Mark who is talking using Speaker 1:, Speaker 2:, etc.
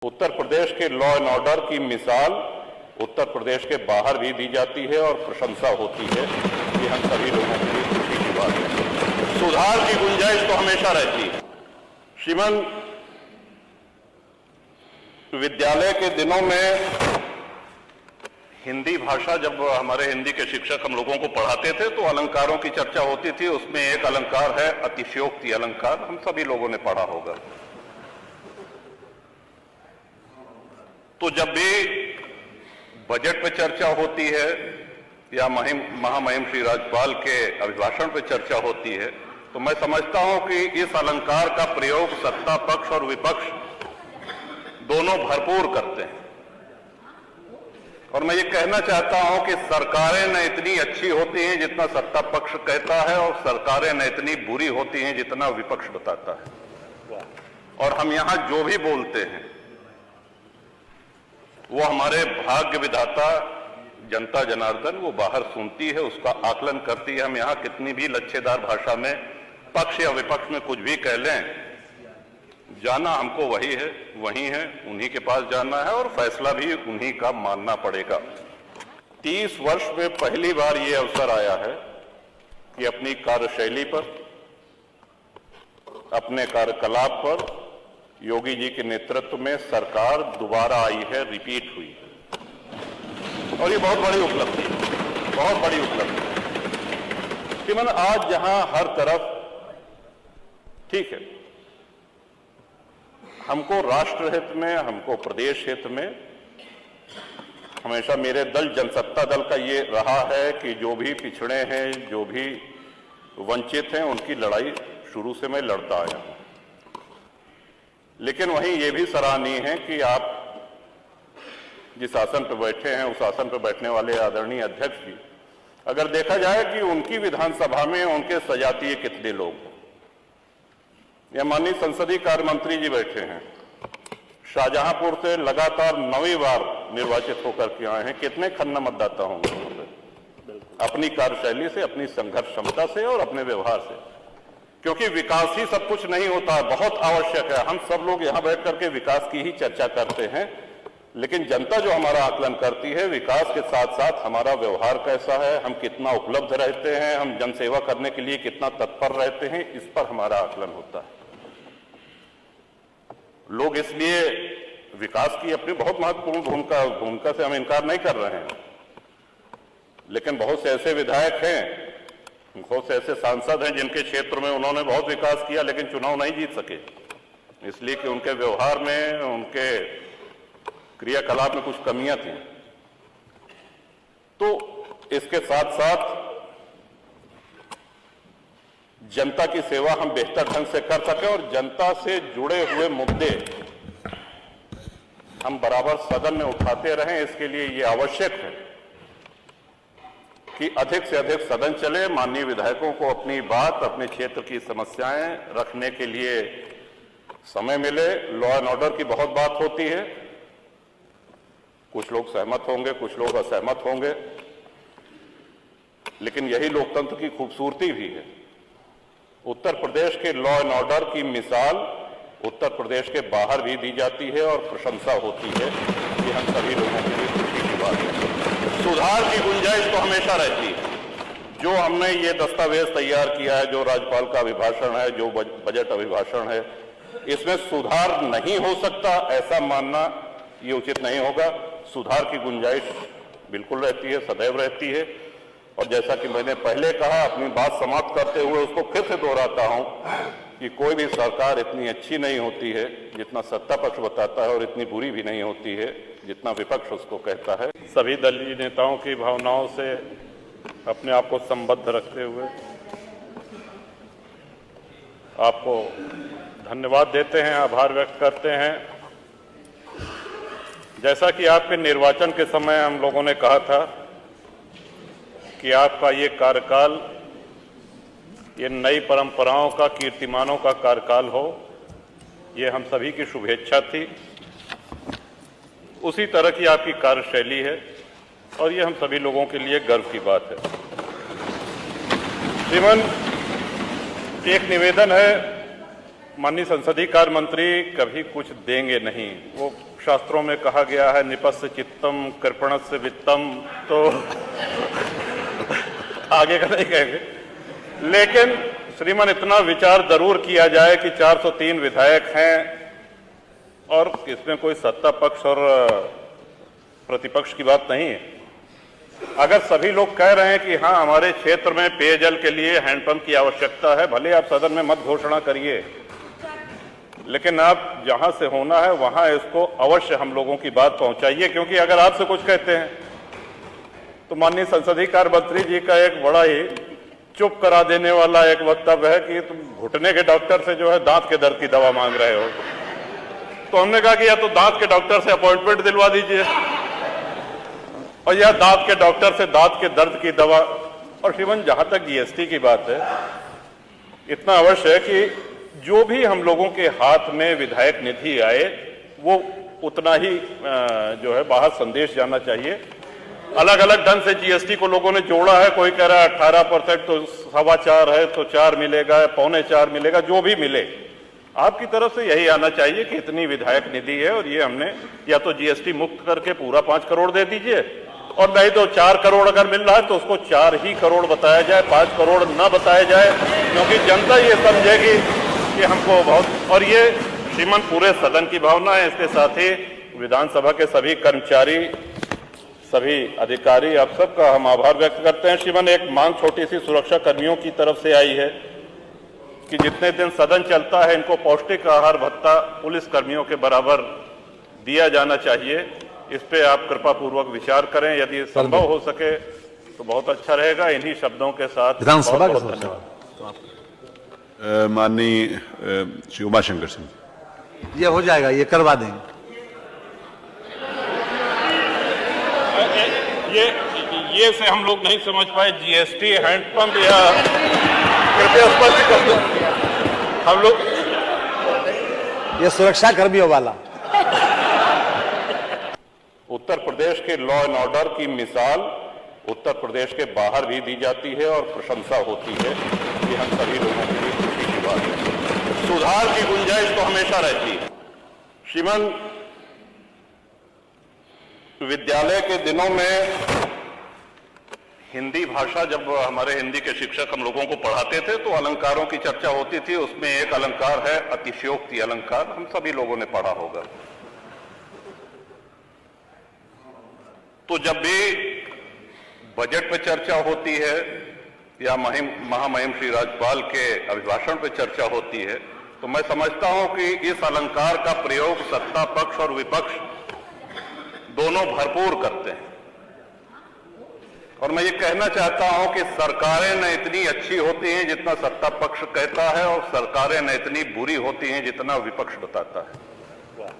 Speaker 1: उत्तर प्रदेश के law and order की मिसाल उत्तर प्रदेश के बाहर भी दी जाती है और प्रशंसा होती है। ये हम सभी लोगों के लिए खुशी की बात है। सुधार की गुंजाइश तो हमेशा रहती है। श्रीमान, विद्यालय के दिनों में हिंदी भाषा, जब हमारे हिंदी के शिक्षक हम लोगों को पढ़ाते थे तो अलंकारों की चर्चा होती थी। उसमें एक अलंकार है अतिशयोक्ति अलंकार, हम सभी लोगों ने पढ़ा होगा। तो जब भी बजट पे चर्चा होती है या महामहिम श्री राज्यपाल के अभिभाषण पे चर्चा होती है तो मैं समझता हूं कि इस अलंकार का प्रयोग सत्ता पक्ष और विपक्ष दोनों भरपूर करते हैं। और मैं ये कहना चाहता हूं कि सरकारें न इतनी अच्छी होती हैं जितना सत्ता पक्ष कहता है और सरकारें न इतनी बुरी होती हैं जितना विपक्ष बताता है। और हम यहां जो भी बोलते हैं वो हमारे भाग्य विधाता जनता जनार्दन वो बाहर सुनती है, उसका आकलन करती है। हम यहां कितनी भी लच्छेदार भाषा में पक्ष या विपक्ष में कुछ भी कह लें, जाना हमको वही है, वही है, उन्हीं के पास जाना है और फैसला भी उन्हीं का मानना पड़ेगा। 30 वर्ष में पहली बार ये अवसर आया है कि अपनी कार्यशैली पर, अपने कार्यकलाप पर योगी जी के नेतृत्व में सरकार दोबारा आई है, रिपीट हुई है। और ये बहुत बड़ी उपलब्धि है, बहुत बड़ी उपलब्धि। कि मैंने आज जहां हर तरफ, ठीक है, हमको राष्ट्र हित में, हमको प्रदेश हित में, हमेशा मेरे दल जनसत्ता दल का ये रहा है कि जो भी पिछड़े हैं, जो भी वंचित हैं, उनकी लड़ाई शुरू से मैं लड़ता आया हूं। लेकिन वहीं ये भी सराहनीय है कि आप जिस आसन पर बैठे हैं उस आसन पर बैठने वाले आदरणीय अध्यक्ष जी, अगर देखा जाए कि उनकी विधानसभा में उनके सजातीय कितने लोग, या माननीय संसदीय कार्य मंत्री जी बैठे हैं, शाहजहांपुर से लगातार 9वीं बार निर्वाचित होकर के आए हैं, कितने खन्ना मतदाता होंगे अपनी कार्यशैली से, अपनी संघर्ष क्षमता से और अपने व्यवहार से। क्योंकि विकास ही सब कुछ नहीं होता, बहुत आवश्यक है। हम सब लोग यहां बैठ करके विकास की ही चर्चा करते हैं, लेकिन जनता जो हमारा आकलन करती है विकास के साथ साथ हमारा व्यवहार कैसा है, हम कितना उपलब्ध रहते हैं, हम जनसेवा करने के लिए कितना तत्पर रहते हैं, इस पर हमारा आकलन होता है। लोग इसलिए विकास की अपनी बहुत महत्वपूर्ण भूमिका से हम इनकार नहीं कर रहे हैं, लेकिन बहुत से ऐसे विधायक हैं, बहुत से ऐसे सांसद हैं जिनके क्षेत्र में उन्होंने बहुत विकास किया लेकिन चुनाव नहीं जीत सके, इसलिए कि उनके व्यवहार में, उनके क्रियाकलाप में कुछ कमियां थी। तो इसके साथ साथ जनता की सेवा हम बेहतर ढंग से कर सकें और जनता से जुड़े हुए मुद्दे हम बराबर सदन में उठाते रहें, इसके लिए ये आवश्यक है कि अधिक से अधिक सदन चले, माननीय विधायकों को अपनी बात, अपने क्षेत्र की समस्याएं रखने के लिए समय मिले। लॉ एंड ऑर्डर की बहुत बात होती है, कुछ लोग सहमत होंगे, कुछ लोग असहमत होंगे, लेकिन यही लोकतंत्र की खूबसूरती भी है। उत्तर प्रदेश के लॉ एंड ऑर्डर की मिसाल उत्तर प्रदेश के बाहर भी दी जाती है और प्रशंसा होती है। ये हम सभी लोगों के लिए खुशी की बात है। सुधार की गुंजाइश तो हमेशा रहती है। जो हमने ये दस्तावेज तैयार किया है, जो राज्यपाल का अभिभाषण है, जो बजट अभिभाषण है, इसमें सुधार नहीं हो सकता ऐसा मानना ये उचित नहीं होगा। सुधार की गुंजाइश बिल्कुल रहती है, सदैव रहती है। और जैसा कि मैंने पहले कहा, अपनी बात समाप्त करते हुए उसको फिर से दोहराता हूं कि कोई भी सरकार इतनी अच्छी नहीं होती है जितना सत्ता पक्ष बताता है और इतनी बुरी भी नहीं होती है जितना विपक्ष उसको कहता है। सभी दलीय नेताओं की भावनाओं से अपने आप को संबद्ध रखते हुए आपको धन्यवाद देते हैं, आभार व्यक्त करते हैं। जैसा कि आपके निर्वाचन के समय हम लोगों ने कहा था कि आपका ये कार्यकाल ये नई परंपराओं का, कीर्तिमानों का कार्यकाल हो, ये हम सभी की शुभेच्छा थी। उसी तरह की आपकी कार्यशैली है और ये हम सभी लोगों के लिए गर्व की बात है। श्रीमान, एक निवेदन है माननीय संसदीय कार्य मंत्री कभी कुछ देंगे नहीं। वो शास्त्रों में कहा गया है निपस्य चित्तम कृपणस्य वित्तम, तो आगे का नहीं कहेंगे। लेकिन श्रीमान इतना विचार जरूर किया जाए कि 403 विधायक हैं और इसमें कोई सत्ता पक्ष और प्रतिपक्ष की बात नहीं है। अगर सभी लोग कह रहे हैं कि हाँ हमारे क्षेत्र में पेयजल के लिए हैंडपंप की आवश्यकता है, भले आप सदन में मत घोषणा करिए, लेकिन आप जहां से होना है वहां इसको अवश्य हम लोगों की बात पहुंचाइए। क्योंकि अगर आपसे कुछ कहते हैं तो माननीय संसदीय कार्य मंत्री जी का एक बड़ा ही चुप करा देने वाला एक वक्तव्य है कि तुम घुटने के डॉक्टर से जो है दांत के दर्द की दवा मांग रहे हो। तो हमने कहा कि या तो दांत के डॉक्टर से अपॉइंटमेंट दिलवा दीजिए और या दांत के डॉक्टर से दांत के दर्द की दवा। और श्रीमान जहां तक जीएसटी की बात है, इतना अवश्य है कि जो भी हम लोगों के हाथ में विधायक निधि आए वो उतना ही जो है बाहर संदेश जाना चाहिए। अलग अलग ढंग से जीएसटी को लोगों ने जोड़ा है, कोई कह रहा है 18% तो 4.25 है तो 4 मिलेगा, 3.25 मिलेगा, जो भी मिले आपकी तरफ से यही आना चाहिए कि इतनी विधायक निधि है और ये हमने या तो जीएसटी मुक्त करके पूरा 5 करोड़ दे दीजिए, और नहीं तो 4 करोड़ अगर मिल रहा है तो उसको 4 ही करोड़ बताया जाए, 5 करोड़ ना बताया जाए, क्योंकि जनता ये समझेगी कि हमको बहुत। और ये श्रीमान पूरे सदन की भावना है। इसके साथ ही विधानसभा के सभी कर्मचारी, सभी अधिकारी, आप सबका हम आभार व्यक्त करते हैं। श्रीमान एक मांग छोटी सी सुरक्षा कर्मियों की तरफ से आई है कि जितने दिन सदन चलता है इनको पौष्टिक आहार भत्ता पुलिस कर्मियों के बराबर दिया जाना चाहिए। इस पे आप कृपा पूर्वक विचार करें, यदि संभव हो सके तो बहुत अच्छा रहेगा। इन्हीं शब्दों के साथ
Speaker 2: विधानसभा का
Speaker 1: धन्यवाद।
Speaker 3: माननीय श्री उमाशंकर सिंह,
Speaker 2: ये हो जाएगा, ये करवा देंगे।
Speaker 1: ये से हम लोग नहीं समझ पाए जीएसटी हैंडपंप या कृपया स्पष्ट कर दो हम लोग।
Speaker 2: ये सुरक्षा कर्मियों वाला।
Speaker 1: उत्तर प्रदेश के लॉ एंड ऑर्डर की मिसाल उत्तर प्रदेश के बाहर भी दी जाती है और प्रशंसा होती है। ये हम सभी लोगों के लिए खुशी की बात है। सुधार की गुंजाइश तो हमेशा रहती है। श्रीमान, विद्यालय के दिनों में हिंदी भाषा, जब हमारे हिंदी के शिक्षक हम लोगों को पढ़ाते थे तो अलंकारों की चर्चा होती थी। उसमें एक अलंकार है अतिशयोक्ति अलंकार, हम सभी लोगों ने पढ़ा होगा। तो जब भी बजट पे चर्चा होती है या महामहिम श्री राज्यपाल के अभिभाषण पे चर्चा होती है तो मैं समझता हूं कि इस अलंकार का प्रयोग सत्ता पक्ष और विपक्ष दोनों भरपूर करते हैं। और मैं ये कहना चाहता हूं कि सरकारें न इतनी अच्छी होती हैं जितना सत्ता पक्ष कहता है और सरकारें न इतनी बुरी होती हैं जितना विपक्ष बताता है।